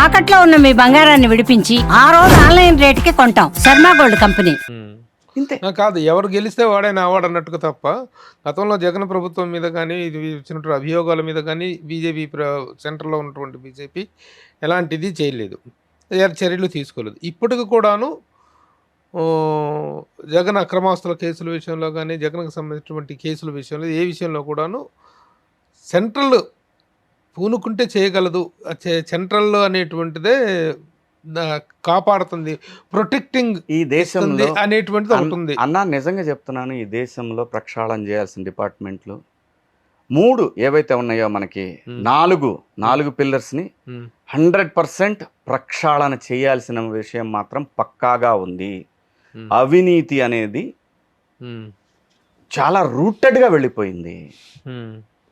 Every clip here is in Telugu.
తాకట్లో ఉన్న మీ బంగారాన్ని విడిపించి ఆ రోజు ఆన్లైన్ రేటుకి కొంటాం. Sharma gold company. ఇంతే. కాదు, ఎవరు గెలిస్తే వాడైనా అవార్డు అన్నట్టుగా తప్ప గతంలో జగన్ ప్రభుత్వం మీద కానీ ఇది వచ్చినటువంటి అభియోగాల మీద కానీ బీజేపీ సెంటర్లో ఉన్నటువంటి బీజేపీ ఎలాంటిది చేయలేదు, చర్యలు తీసుకోలేదు. ఇప్పటికి కూడాను ఆ, జగన్ అక్రమాస్తుల కేసుల విషయంలో కానీ జగన్కి సంబంధించినటువంటి కేసుల విషయంలో ఏ విషయంలో కూడాను సెంట్రల్ పూనుకుంటే చేయగలదు, సెంట్రల్ అనేటువంటిదే కాపాడుతుంది, ప్రొటెక్టింగ్ ఈ దేశంలో అనేటువంటిది ఒకటి ఉంది. అన్నా నిజంగా చెప్తున్నాను, ఈ దేశంలో ప్రక్షాళన చేయాల్సిన డిపార్ట్మెంట్లు 3 ఏవైతే ఉన్నాయో మనకి 4 పిల్లర్స్ని 100% ప్రక్షాళన చేయాల్సిన విషయం మాత్రం పక్కాగా ఉంది. అవినీతి అనేది చాలా రూటెడ్గా వెళ్ళిపోయింది.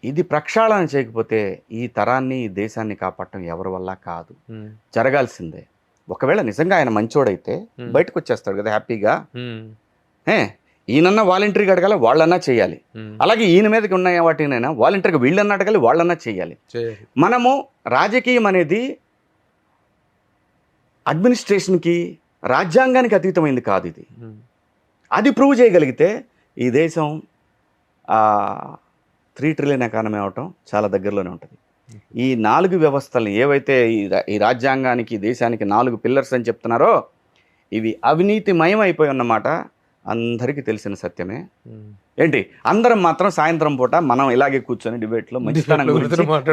ఇది ప్రక్షాళన చేయకపోతే ఈ తరాన్ని ఈ దేశాన్ని కాపాడటం ఎవరి వల్ల కాదు, జరగాల్సిందే. ఒకవేళ నిజంగా ఆయన మంచోడైతే బయటకు వచ్చేస్తాడు కదా హ్యాపీగా. ఈయనన్నా వాలంటరీగా అడగాలి, వాళ్ళన్నా చేయాలి. అలాగే ఈయన మీదకి ఉన్న వాటినైనా వాలంటరీగా వీళ్ళన్నా అడగాలి, వాళ్ళన్నా చేయాలి. మనము రాజకీయం అనేది అడ్మినిస్ట్రేషన్కి రాజ్యాంగానికి అతీతమైంది కాదు. ఇది అది ప్రూవ్ చేయగలిగితే ఈ దేశం 3 ట్రిలియన్ ఎకానమీ అవటం చాలా దగ్గరలోనే ఉంటుంది. ఈ 4 వ్యవస్థలు ఏవైతే ఈ రాజ్యాంగానికి దేశానికి 4 పిల్లర్స్ అని చెప్తున్నారో ఇవి అవినీతిమయం అయిపోయి ఉన్నమాట అందరికీ తెలిసిన సత్యమే. ఏంటి అందరం మాత్రం సాయంత్రం పూట మనం ఇలాగే కూర్చొని డిబేట్లో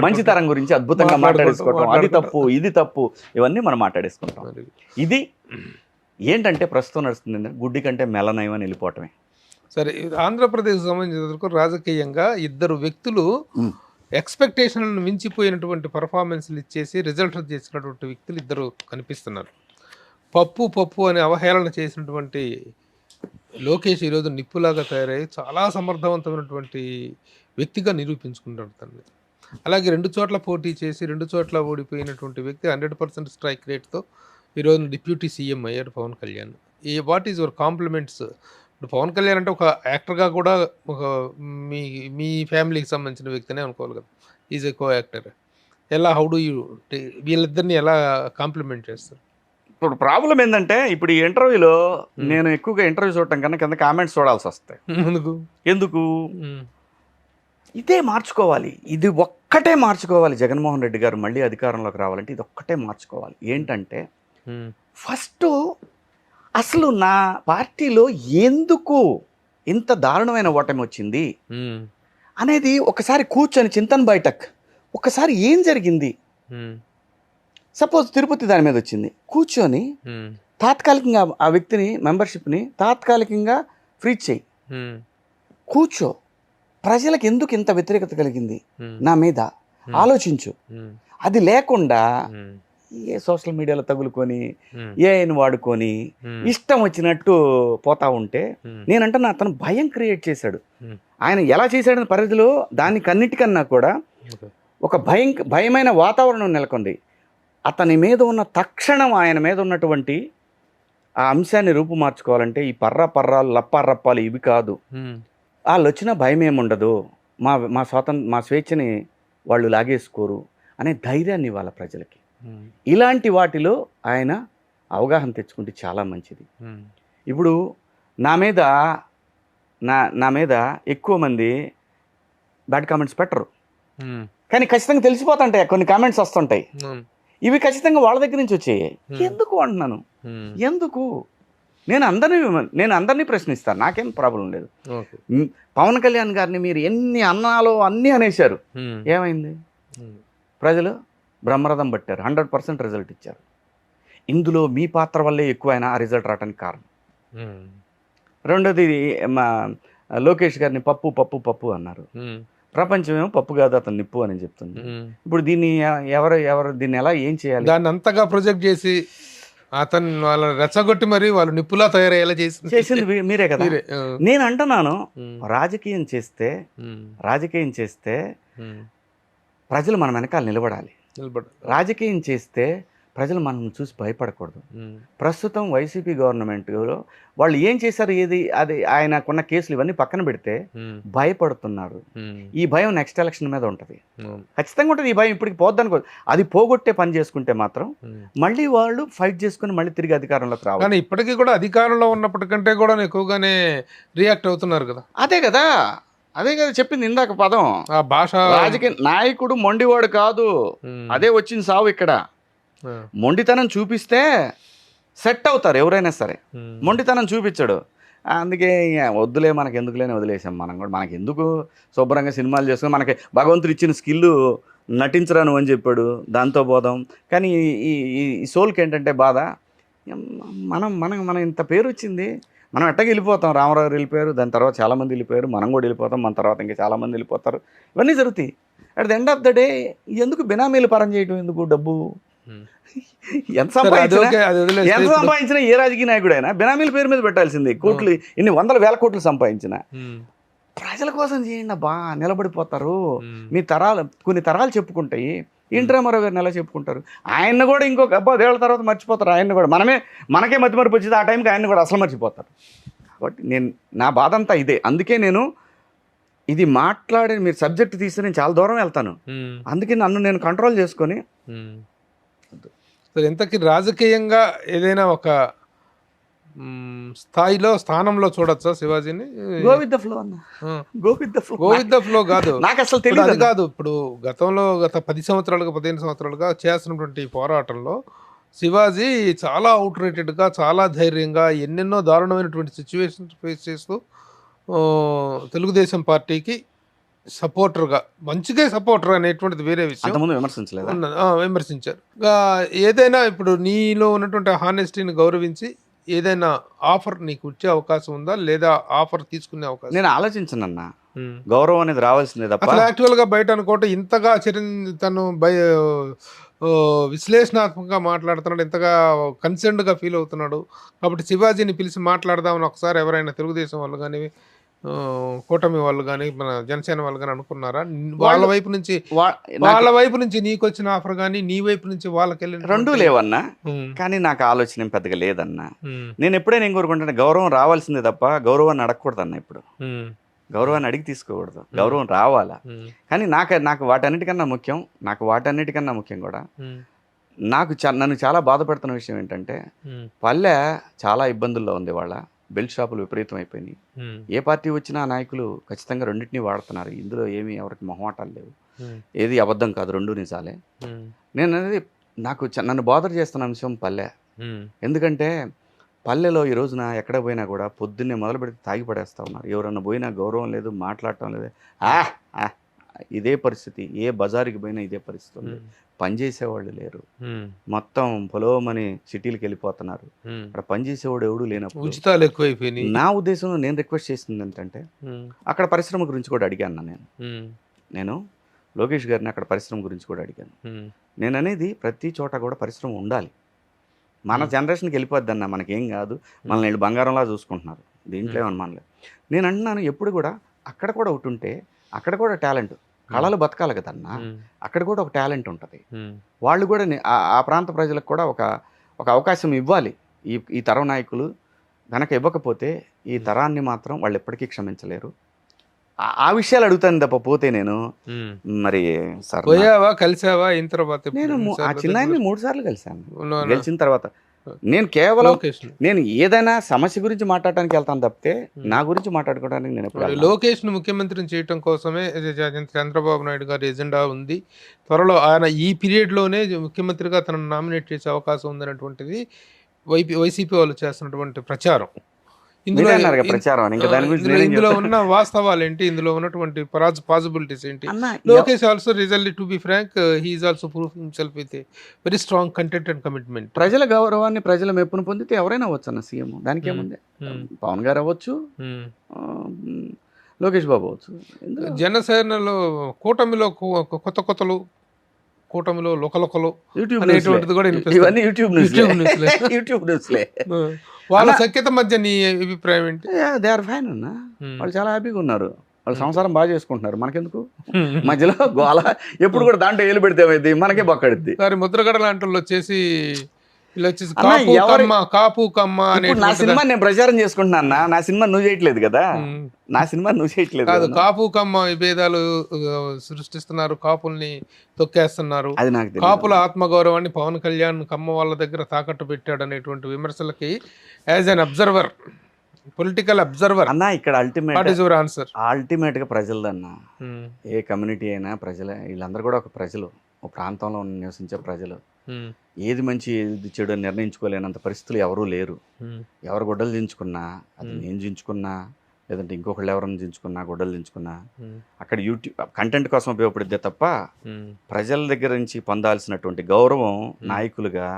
మంచితనం గురించి అద్భుతంగా మాట్లాడేసుకోవటం, అది తప్పు ఇది తప్పు ఇవన్నీ మనం మాట్లాడేసుకుంటాం. ఇది ఏంటంటే ప్రస్తుతం నడుస్తుంది గుడ్డి కంటే మెలనయం అని వెళ్ళిపోవటమే. సరే, ఆంధ్రప్రదేశ్ సంబంధించిన రాజకీయంగా 2 వ్యక్తులు ఎక్స్పెక్టేషన్లను మించిపోయినటువంటి పర్ఫార్మెన్స్లు ఇచ్చేసి రిజల్ట్ చేసినటువంటి వ్యక్తులు 2 కనిపిస్తున్నారు. పప్పు అని అవహేళన చేసినటువంటి లోకేష్ ఈరోజు నిప్పులాగా తయారై చాలా సమర్థవంతమైనటువంటి వ్యక్తిగా నిరూపించుకుంటాడు తనని. అలాగే 2 చోట్ల పోటీ చేసి 2 చోట్ల ఓడిపోయినటువంటి వ్యక్తి 100% స్ట్రైక్ రేట్తో ఈరోజు డిప్యూటీ సీఎం అయ్యాడు Pawan Kalyan. What is your compliments? ఇప్పుడు పవన్ కళ్యాణ్ అంటే ఒక యాక్టర్గా కూడా ఒక మీ ఫ్యామిలీకి సంబంధించిన వ్యక్తినే అనుకోవాలి కదా, is a co actor. How do you వీళ్ళిద్దరిని ఎలా కాంప్లిమెంట్ చేస్తారు? ఇప్పుడు ప్రాబ్లం ఏంటంటే ఇప్పుడు ఈ ఇంటర్వ్యూలో నేను ఎక్కువగా ఇంటర్వ్యూ చూడటం కన్నా కింద కామెంట్స్ చూడాల్సి వస్తాయి. ఎందుకు ఇదే మార్చుకోవాలి, ఇది ఒక్కటే మార్చుకోవాలి. జగన్మోహన్ రెడ్డి గారు మళ్ళీ అధికారంలోకి రావాలంటే ఇది ఒక్కటే మార్చుకోవాలి. ఏంటంటే ఫస్ట్ అసలు నా పార్టీలో ఎందుకు ఇంత దారుణమైన ఓటమి వచ్చింది అనేది ఒకసారి కూర్చొని చింతన్ బయటక్ ఒకసారి ఏం జరిగింది. సపోజ్ తిరుపతి దాని మీద వచ్చింది, కూర్చొని తాత్కాలికంగా ఆ వ్యక్తిని మెంబర్షిప్ని తాత్కాలికంగా ఫ్రీ చేయి, కూర్చో. ప్రజలకు ఎందుకు ఇంత వ్యతిరేకత కలిగింది నా మీద ఆలోచించు. అది లేకుండా ఏ సోషల్ మీడియాలో తగులుకొని ఏఐని వాడుకొని ఇష్టం వచ్చినట్టు పోతా ఉంటే నేనంటే అతను భయం క్రియేట్ చేశాడు. ఆయన ఎలా చేశాడని పరిధిలో దానికి అన్నిటికన్నా కూడా ఒక భయమైన వాతావరణం నెలకొంది. అతని మీద ఉన్న తక్షణం ఆయన మీద ఉన్నటువంటి ఆ అంశాన్ని రూపుమార్చుకోవాలంటే ఈ పర్రాలు లప్పారప్పాలు ఇవి కాదు. వాళ్ళు వచ్చిన భయం ఏముండదు, మా స్వేచ్ఛని వాళ్ళు లాగేసుకోరు అనే ధైర్యాన్ని ఇవ్వాలి ప్రజలకి. ఇలాంటి వాటిలో ఆయన అవగాహన తెచ్చుకుంటే చాలా మంచిది. ఇప్పుడు నా మీద ఎక్కువ మంది బ్యాడ్ కామెంట్స్ పెట్టరు, కానీ ఖచ్చితంగా తెలిసిపోతుంటాయి, కొన్ని కామెంట్స్ వస్తుంటాయి. ఇవి ఖచ్చితంగా వాళ్ళ దగ్గర నుంచి వచ్చాయి. ఎందుకు అంటున్నాను, ఎందుకు? నేను అందరినీ ప్రశ్నిస్తాను, నాకేం ప్రాబ్లం లేదు. పవన్ కళ్యాణ్ గారిని మీరు ఎన్ని అన్నాలో అన్నీ అనేశారు, ఏమైంది? ప్రజలు బ్రహ్మరథం పట్టారు, 100% రిజల్ట్ ఇచ్చారు. ఇందులో మీ పాత్ర వల్లే ఎక్కువ అయినా ఆ రిజల్ట్ రావడానికి కారణం. రెండోది మా లోకేష్ గారిని పప్పు అన్నారు. ప్రపంచమేమో పప్పు కాదు అతను నిప్పు అని చెప్తుంది. ఇప్పుడు దీన్ని ఎవరు దీన్ని ఎలా ఏం చేయాలి? దాన్ని అంతగా ప్రొజెక్ట్ చేసి అతను వాళ్ళ రెచ్చగొట్టి మరి వాళ్ళు నిప్పులా తయారయ్యేలా చేసింది మీరే కదా. నేను అంటున్నాను, రాజకీయం చేస్తే ప్రజలు మన వెనకాల నిలబడాలి. రాజకీయం చేస్తే ప్రజలు మనం చూసి భయపడకూడదు. ప్రస్తుతం వైసీపీ గవర్నమెంట్లో వాళ్ళు ఏం చేశారు, ఏది అది ఆయనకున్న కేసులు ఇవన్నీ పక్కన పెడితే భయపడుతున్నారు. ఈ భయం నెక్స్ట్ ఎలక్షన్ మీద ఉంటుంది, ఖచ్చితంగా ఉంటుంది. ఈ భయం ఇప్పటికి పోద్దనుకో, అది పోగొట్టే పని చేసుకుంటే మాత్రం మళ్ళీ వాళ్ళు ఫైట్ చేసుకుని మళ్ళీ తిరిగి అధికారంలోకి రావాలి. కానీ ఇప్పటికీ కూడా అధికారంలో ఉన్నప్పటికంటే కూడా ఎక్కువగానే రియాక్ట్ అవుతున్నారు కదా. అదే కదా చెప్పింది ఇందాక పదం. ఆ భాష రాజకీయ నాయకుడు మొండివాడు కాదు, అదే వచ్చింది సావు. ఇక్కడ మొండితనం చూపిస్తే సెట్ అవుతారు ఎవరైనా సరే, మొండితనం చూపించాడు. అందుకే వద్దులే, మనకి ఎందుకులేని వదిలేసాం. మనం కూడా మనకి ఎందుకు శుభ్రంగా సినిమాలు చేసుకుని, మనకి భగవంతుడు ఇచ్చిన స్కిల్ నటించరాను అని చెప్పాడు, దాంతో పోదాం. కానీ ఈ సోల్కి ఏంటంటే బాధ, మనం ఇంత పేరు వచ్చింది, మనం ఎట్టగా వెళ్ళిపోతాం. రామారావు వెళ్ళిపోయారు, దాని తర్వాత చాలామంది వెళ్ళిపోయారు, మనం కూడా వెళ్ళిపోతాం, మన తర్వాత ఇంకా చాలామంది వెళ్ళిపోతారు. ఇవన్నీ జరుగుతాయి. At the end of the day ఎందుకు బినామీలు పరం చేయడం, ఎందుకు డబ్బు ఎంత సంపాదించినా ఏ రాజకీయ నాయకుడైనా బినామీల పేరు మీద పెట్టాల్సింది. కోట్లు ఇన్ని వందల వేల కోట్లు సంపాదించిన ప్రజల కోసం చేయండి బా, నిలబడిపోతారు. మీ తరాలు కొన్ని తరాలు చెప్పుకుంటాయి. ఎన్టీ రామారావు గారిని ఎలా చెప్పుకుంటారు, ఆయన కూడా ఇంకొక 10 ఏళ్ళ తర్వాత మర్చిపోతారు. ఆయన్ని కూడా మనకే మతిమరుపు వచ్చింది, ఆ టైంకి ఆయన కూడా అసలు మర్చిపోతారు. కాబట్టి నా బాధ అంతా ఇదే. అందుకే నేను ఇది మాట్లాడే, మీరు సబ్జెక్ట్ తీస్తే నేను చాలా దూరం వెళ్తాను. అందుకే నన్ను నేను కంట్రోల్ చేసుకొని. సరే, ఇంతకీ రాజకీయంగా ఏదైనా ఒక స్థానంలో చూడొచ్చా శివాజీని? గో విత్ ద ఫ్లో అన్న, గో విత్ ద ఫ్లో కాదు, నాకు అసలు తెలియదు. అది కాదు, ఇప్పుడు గత 10 సంవత్సరాలుగా 15 సంవత్సరాలుగా చేస్తున్నటువంటి పోరాటంలో శివాజీ చాలా అవుట్ రేటెడ్గా, చాలా ధైర్యంగా, ఎన్నెన్నో దారుణమైనటువంటి సిచ్యువేషన్స్ ఫేస్ చేస్తూ తెలుగుదేశం పార్టీకి సపోర్టర్గా, మంచిగా సపోర్టర్ అనేటువంటిది వేరే విషయం, విమర్శించారు. ఏదైనా ఇప్పుడు నీలో ఉన్నటువంటి హానెస్టీని గౌరవించి ఏదైనా ఆఫర్ నీకు వచ్చే అవకాశం ఉందా, లేదా ఆఫర్ తీసుకునే అవకాశం? నేను ఆలోచించనన్నా, గౌరవం అనేది రావాల్సిందే తప్ప. అసలు యాక్చువల్గా బయట అనుకోవటం ఇంతగా తను విశ్లేషణాత్మకంగా మాట్లాడుతున్నాడు, ఇంతగా కన్సర్న్డ్గా ఫీల్ అవుతున్నాడు. కాబట్టి శివాజీని పిలిచి మాట్లాడదామని ఒకసారి ఎవరైనా తెలుగుదేశం వాళ్ళు కానీ, కూటమి వాళ్ళు కానీ, మన జనసేన వాళ్ళు కానీ అనుకున్నారా? వాళ్ళ వైపు నుంచి నీకు వచ్చిన ఆఫర్ కానీ, నీ వైపు నుంచి వాళ్ళకి వెళ్ళిన రెండూ లేవన్నా. కానీ నాకు ఆలోచన ఏం పెద్దగా లేదన్నా. నేను ఎప్పుడైనా ఏం కోరుకుంటాను, గౌరవం రావాల్సిందే తప్ప గౌరవాన్ని అడగకూడదు అన్న. ఇప్పుడు గౌరవాన్ని అడిగి తీసుకోకూడదు, గౌరవం రావాలా. కానీ నాకు వాటన్నిటికన్నా ముఖ్యం కూడా నన్ను చాలా బాధపడుతున్న విషయం ఏంటంటే, పల్లె చాలా ఇబ్బందుల్లో ఉంది. వాళ్ళ బెల్ట్ షాపులు విపరీతం అయిపోయినాయి. ఏ పార్టీ వచ్చినా నాయకులు ఖచ్చితంగా రెండింటినీ వాడుతున్నారు. ఇందులో ఏమీ ఎవరికి మొహమాటాలు లేవు, ఏది అబద్ధం కాదు, రెండు నిజాలే. నేను అనేది నన్ను బాధ చేస్తున్న అంశం పల్లె. ఎందుకంటే పల్లెలో ఈ రోజున ఎక్కడ పోయినా కూడా పొద్దున్నే మొదలు పెడితే తాగి పడేస్తూ ఉన్నారు. ఎవరన్నా పోయినా గౌరవం లేదు, మాట్లాడటం లేదు. ఇదే పరిస్థితి, ఏ బజారుకి పోయినా ఇదే పరిస్థితి ఉంది. పనిచేసేవాళ్ళు లేరు, మొత్తం పొలవమని సిటీలకు వెళ్ళిపోతున్నారు. అక్కడ పనిచేసేవాడు ఎవడు లేనప్పుడు ఉచితాలు ఎక్కువైపోయినాయి. నా ఉద్దేశంలో నేను రిక్వెస్ట్ చేసింది ఏంటంటే, అక్కడ పరిశ్రమ గురించి కూడా అడిగాను. నేను లోకేష్ గారిని అక్కడ పరిశ్రమ గురించి కూడా అడిగాను. నేను అనేది ప్రతి చోట కూడా పరిశ్రమ ఉండాలి. మన జనరేషన్కి వెళ్ళిపోద్దన్న, మనకేం కాదు, మనల్ని వీళ్ళు బంగారంలా చూసుకుంటున్నారు, దీంట్లో ఏమనలేదు. నేను అంటున్నాను, ఎప్పుడు కూడా అక్కడ కూడా ఒకటి ఉంటే అక్కడ కూడా టాలెంట్, కళలు బతకాలి కదన్నా, అక్కడ కూడా ఒక టాలెంట్ ఉంటుంది. వాళ్ళు కూడా ఆ ప్రాంత ప్రజలకు కూడా ఒక అవకాశం ఇవ్వాలి. ఈ తరం నాయకులు కనుక ఇవ్వకపోతే ఈ తరాన్ని మాత్రం వాళ్ళు ఎప్పటికీ క్షమించలేరు. ఆ విషయాలు అడుగుతాను తప్ప పోతే నేను మరి సార్ పోయావా, కలిసావా? అయిన తర్వాత నేను ఆ చిన్నాయన్ని 3 సార్లు కలిశాను. గెలిచిన తర్వాత నేను కేవలం నేను ఏదైనా సమస్య గురించి మాట్లాడటానికి వెళ్తాను తప్పితే నా గురించి మాట్లాడుకోవడానికి నేను ఎప్పుడు. లోకేష్ ను ముఖ్యమంత్రిని చేయడం కోసమే చంద్రబాబు నాయుడు గారి ఎజెండా ఉంది. త్వరలో ఆయన ఈ పీరియడ్ లోనే ముఖ్యమంత్రిగా తనను నామినేట్ చేసే అవకాశం ఉందనేటువంటిది వైసీపీ వాళ్ళు చేస్తున్నటువంటి ప్రచారం. ఇందులో ఉన్న వాస్తవాలు ఏంటి, ఇందులో ఉన్నటువంటి పాసిబిలిటీస్ ఏంటి? Lokesh also result to be frank, he is also prove himself with a very strong content and commitment. ప్రజల గౌరవాన్ని, ప్రజల మెప్పును పొందితే ఎవరైనా అవ్వచ్చు అన్న. సీఎం దానికి ఏముంది, పవన్ గారు అవ్వచ్చు, లోకేష్ బాబు అవ్వచ్చు. జనసేనలో కూటమిలో కొత్తలు, కూటమిలో లోకలు అనేటువంటిది కూడా ఇవన్నీ యూట్యూబ్ న్యూస్లే. వాళ్ళ సఖ్యత మధ్య నీ అభిప్రాయం ఏంటి? దే ఆర్ ఫైన్ అన్న, వాళ్ళు చాలా హ్యాపీగా ఉన్నారు. వాళ్ళు సంసారం బాగా చేసుకుంటున్నారు, మనకెందుకు మధ్యలో గోల, ఎప్పుడు కూడా దాంట్లో ఏలు పెడితే ఏమైంది, మనకే బొక్కడిద్ది. సరే ముద్రగడ లాంటి వాళ్ళు వచ్చేసి ఇలా వచ్చేసి అన్న, కాపు ఎవరి- కమ్మ, కాపు కమ్మ అనే ఇప్పుడు నా సినిమా నేను ప్రచారం చేసుకుంటున్నా అన్న, నా సినిమా నువ్వు చేయట్లేదు కదా, నా సినిమా నువ్వు చేయట్లేదు కాదు, కదా. కాపు కమ్మ విభేదాలు సృష్టిస్తున్నారు, కాపుల్ని తొక్కేస్తున్నారు, అది నాకు తెలియదు. కాపుల ఆత్మగౌరవాన్ని పవన్ కళ్యాణ్ కమ్మ వాళ్ళ దగ్గర తాకట్టు పెట్టాడు అనేటువంటి విమర్శలకి as an observer, political observer, అన్న ఇక్కడ what is your answer? Ultimate గా ప్రజలదన్న, ఏ కమ్యూనిటీ అయినా ప్రజలే, వీళ్ళందరూ కూడా ఒక ప్రజలు, ఒక ప్రాంతంలో నివసించే ప్రజలు. ఏది మంచి ఏది చెడు అని నిర్ణయించుకోలేనంత పరిస్థితులు ఎవరూ లేరు. ఎవరు గొడ్డలు దించుకున్నా, అది నేను దించుకున్నా లేదంటే ఇంకొకళ్ళు ఎవరైనా దించుకున్నా, గొడ్డలు దించుకున్నా, అక్కడ యూట్యూబ్ కంటెంట్ కోసం ఉపయోగపడిద్దే తప్ప ప్రజల దగ్గర నుంచి పొందాల్సినటువంటి గౌరవం నాయకులుగా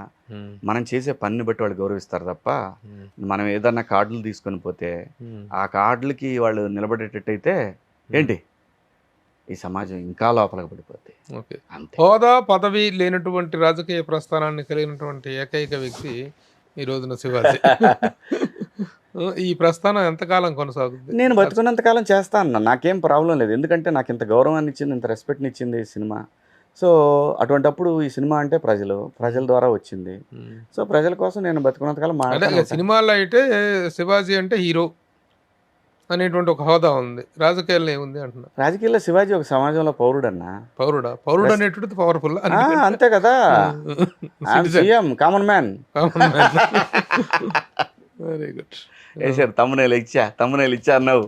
మనం చేసే పనిని బట్టి వాళ్ళు గౌరవిస్తారు తప్ప, మనం ఏదన్నా కార్డులు తీసుకొని పోతే ఆ కార్డులకి వాళ్ళు నిలబడేటట్టయితే ఏంటి ఈ సమాజం ఇంకా లోపలికి పడిపోద్ది. ఓకే, అంతే. హోదా పదవి లేనటువంటి రాజకీయ ప్రస్థానాన్ని కలిగినటువంటి ఏకైక వ్యక్తి ఈ రోజున శివాజీ. ఈ ప్రస్థానం ఎంతకాలం కొనసాగుతుంది? నేను బతుకున్నంతకాలం చేస్తా అన్న, నాకేం ప్రాబ్లం లేదు. ఎందుకంటే నాకు ఇంత గౌరవాన్ని ఇచ్చింది, ఇంత రెస్పెక్ట్ని ఇచ్చింది ఈ సినిమా. సో అటువంటప్పుడు ఈ సినిమా అంటే ప్రజల ద్వారా వచ్చింది. సో ప్రజల కోసం నేను బతుకున్నంతకాలం అంటే మాట్లాడతాను. సినిమాల్లో అయితే శివాజీ అంటే హీరో అనేటువంటి ఒక హోదా ఉంది, రాజకీయాల్లో ఏముంది అంటున్నా? రాజకీయాల్లో శివాజీ ఒక సమాజంలో పౌరుడన్నా, పౌరుడు అనేటువంటిది పవర్ఫుల్, అంతే కదా. CM common man. Very good. వేసారు తమ్మునేలు ఇచ్చా అన్నావు.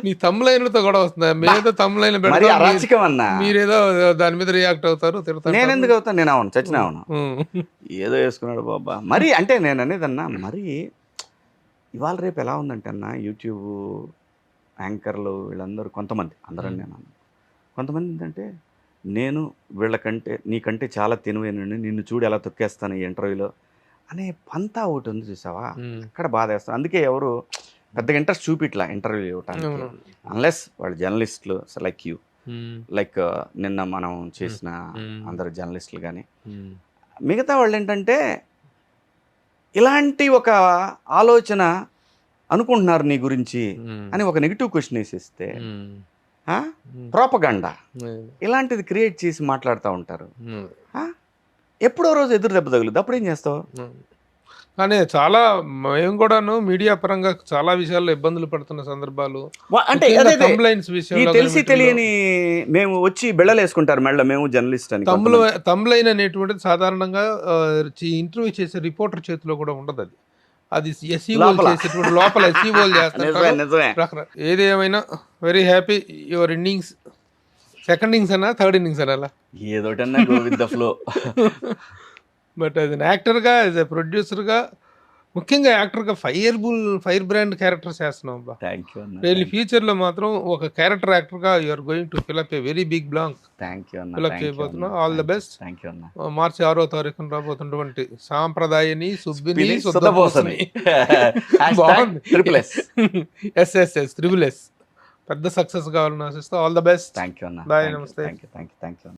మీ తమ్ములైనతో కూడా వస్తుందా? మీరేదో తమ్ములైన మరి అరాచకం అన్నా, మీరేదో దాని మీద రియాక్ట్ అవుతారు, తిడతారు. నేను ఎందుకు అవుతాను? నేను అవును, చచ్చిన అవును, ఏదో వేసుకున్నాడు బాబా. మరి అంటే నేను అనేదన్నా, మరి ఇవాళ రేపు ఎలా ఉందంటే అన్న, యూట్యూబ్ యాంకర్లు వీళ్ళందరూ కొంతమంది, అందరూ నేను కొంతమంది ఏంటంటే, నేను వీళ్ళకంటే నీకంటే చాలా తినువేనండి, నిన్ను చూడు ఎలా తొక్కేస్తాను ఈ ఇంటర్వ్యూలో అనే పంతా ఒకటి ఉంది చూసావా, అక్కడ బాధ వేస్తాను. అందుకే ఎవరు పెద్దగా ఇంట్రెస్ట్ చూపిట్లా ఇంటర్వ్యూ ఇవ్వటానికి, అన్లెస్ వాళ్ళు జర్నలిస్టులు లైక్ యూ, లైక్ నిన్న మనం చేసిన అందరు జర్నలిస్టులు కానీ, మిగతా వాళ్ళు ఏంటంటే ఇలాంటి ఒక ఆలోచన అనుకుంటున్నారు నీ గురించి అని ఒక నెగిటివ్ క్వశ్చన్ వేసిస్తే ప్రోపగండా ఇలాంటిది క్రియేట్ చేసి మాట్లాడుతూ ఉంటారు. ఎప్పుడో రోజు ఎదురు దెబ్బ తగులుద్ది, అప్పుడు ఏం చేస్తావు? కానీ చాలా మేము కూడాను మీడియా పరంగా చాలా విషయాల్లో ఇబ్బందులు పడుతున్న సందర్భాలు, అంటే కంప్లైంట్స్ విషయంలో తెలిసి తెలియని మేము వచ్చి బెళ్ళలు వేసుకుంటారు మెళ్ళ, మేము జర్నలిస్ట్ అని. తమ్లైన్ అనేటువంటిది సాధారణంగా ఇంటర్వ్యూ చేసే రిపోర్టర్ చేతిలో కూడా ఉండదు. అది ఎస్ఈఓలు చేసేటువంటి లోపల ఎస్ఈఓలు చేస్తారు. ఏది ఏమైనా very happy your innings. Second innings అన్నా, థర్డ్ ఇన్నింగ్స్ అన్నా, ఏదోటన్నా go with the flow. But as an యాక్టర్గా, యాజ్ ఎ ప్రొడ్యూసర్గా, ముఖ్యంగా యాక్టర్గా ఫైర్ బ్రాండ్ క్యారెక్టర్స్ చేస్తున్నాం అబ్బా. రియల్లీ ఫ్యూచర్లో మాత్రం ఒక క్యారెక్టర్ యాక్టర్గా you're going to fill up a very big blank fill up చేయబోతున్నాం. All the best. మార్చి 6వ తారీఖున రాబోతున్నటువంటి సాంప్రదాయని సుబ్బిని సుద్దబోసని బాగుంది. SSS పెద్ద సక్సెస్ కావాలని ఆశిస్తూ all the best. Thank you అన్న. బాయ్, నమస్తే. Thank you.